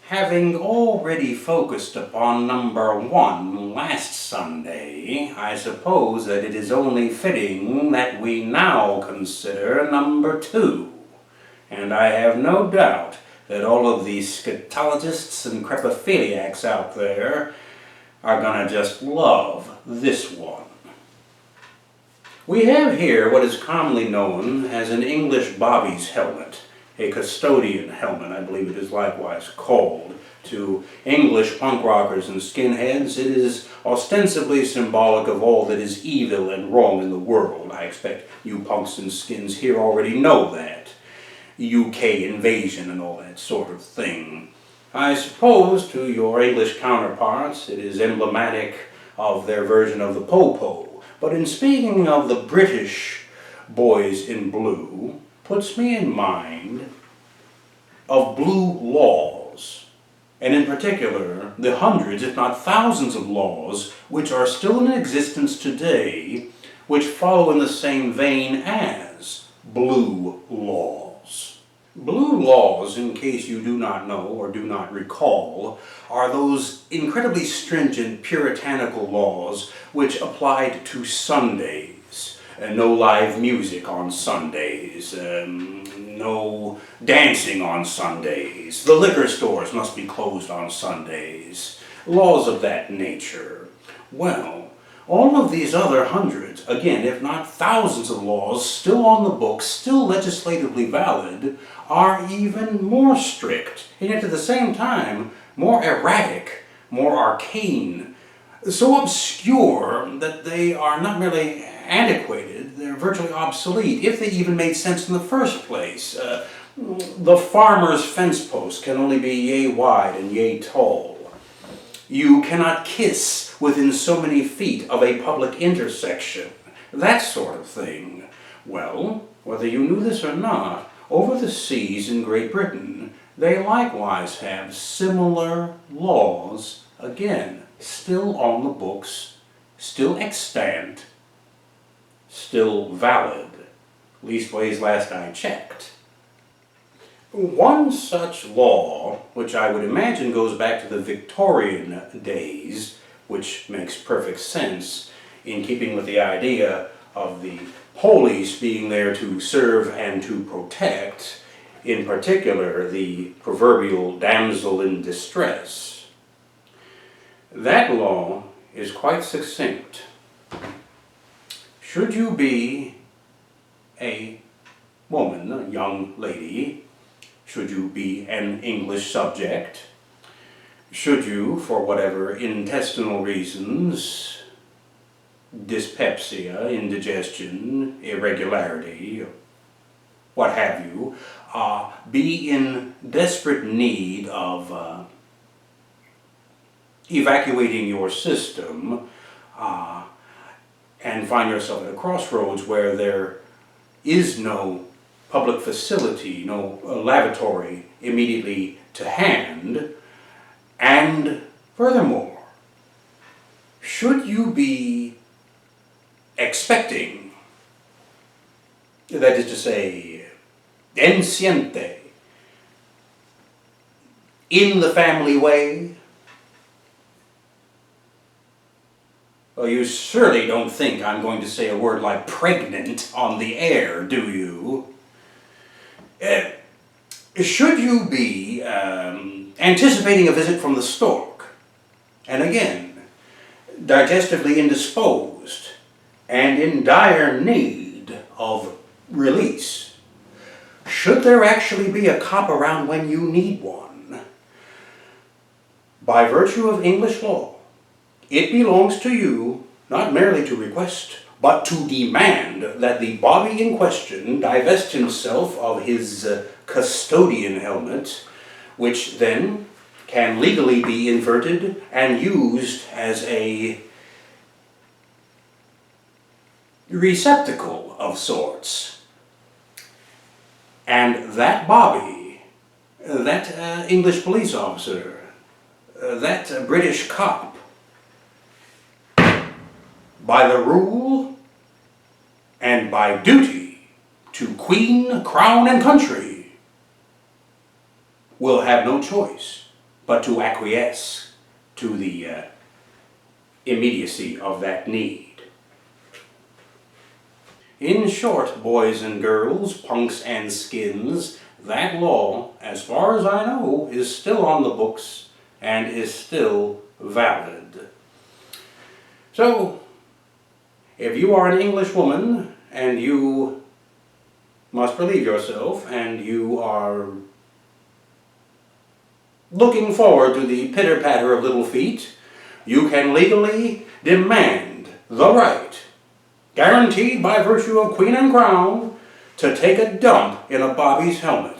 Having already focused upon number 1 last Sunday, I suppose that it is only fitting that we now consider number 2. And I have no doubt that all of these scatologists and crepophiliacs out there are gonna just love this one. We have here what is commonly known as an English bobby's helmet. A custodian helmet, I believe it is likewise called. To English punk rockers and skinheads, it is ostensibly symbolic of all that is evil and wrong in the world. I expect you punks and skins here already know that. UK invasion and all that sort of thing. I suppose to your English counterparts it is emblematic of their version of the po-po. But in speaking of the British boys in blue, puts me in mind of blue laws, and in particular the hundreds, if not thousands of laws which are still in existence today, which follow in the same vein as blue laws. Blue laws, in case you do not know or do not recall, are those incredibly stringent puritanical laws which applied to Sundays. No live music on Sundays, no dancing on Sundays, the liquor stores must be closed on Sundays, laws of that nature. Well, all of these other hundreds, again, if not thousands of laws still on the books, still legislatively valid, are even more strict, and yet at the same time, more erratic, more arcane, so obscure that they are not merely antiquated, they're virtually obsolete, if they even made sense in the first place. The farmer's fence post can only be yay wide and yay tall. You cannot kiss within so many feet of a public intersection. That sort of thing. Well, whether you knew this or not, over the seas in Great Britain, they likewise have similar laws, again, still on the books, still extant, still valid, leastways last I checked. One such law, which I would imagine goes back to the Victorian days, which makes perfect sense in keeping with the idea of the police being there to serve and to protect, in particular the proverbial damsel in distress. That law is quite succinct. Should you be a woman, a young lady, should you be an English subject, should you, for whatever intestinal reasons, dyspepsia, indigestion, irregularity, what have you, be in desperate need of evacuating your system, and find yourself at a crossroads where there is no public facility, no lavatory immediately to hand, and furthermore, should you be expecting, that is to say, enciente, in the family way, well, you surely don't think I'm going to say a word like pregnant on the air, do you? Should you be anticipating a visit from the stork, and again, digestively indisposed, and in dire need of release, should there actually be a cop around when you need one? By virtue of English law, it belongs to you not merely to request, but to demand that the bobby in question divest himself of his custodian helmet, which then can legally be inverted and used as a receptacle of sorts. And that bobby, that English police officer, that British cop, by the rule and by duty to Queen, Crown, and Country, will have no choice but to acquiesce to the immediacy of that need. In short, boys and girls, punks and skins, that law, as far as I know, is still on the books and is still valid. So, if you are an English woman and you must relieve yourself and you are looking forward to the pitter-patter of little feet, you can legally demand the right, guaranteed by virtue of Queen and Crown, to take a dump in a Bobby's helmet.